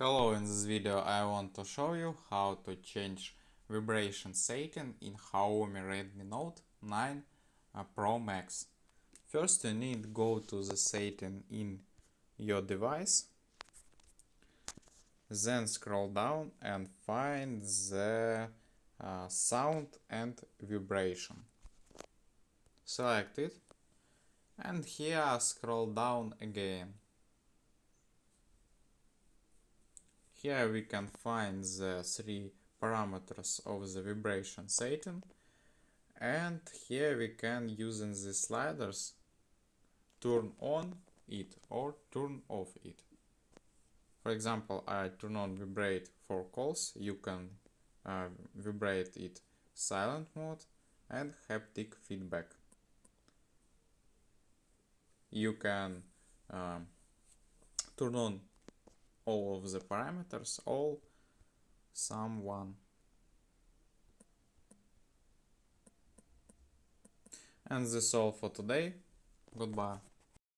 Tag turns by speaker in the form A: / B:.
A: Hello, in this video I want to show you how to change vibration setting in Xiaomi Redmi Note 9 Pro Max. First you need to go to the setting in your device, then scroll down and find the sound and vibration. Select it and here scroll down again. Here we can find the three parameters of the vibration setting, and here we can, using the sliders, turn on it or turn off it. For example, I turn on vibrate for calls. You can vibrate it silent mode and haptic feedback. You can turn on all of the parameters, all sum one. And that's all for today. Goodbye.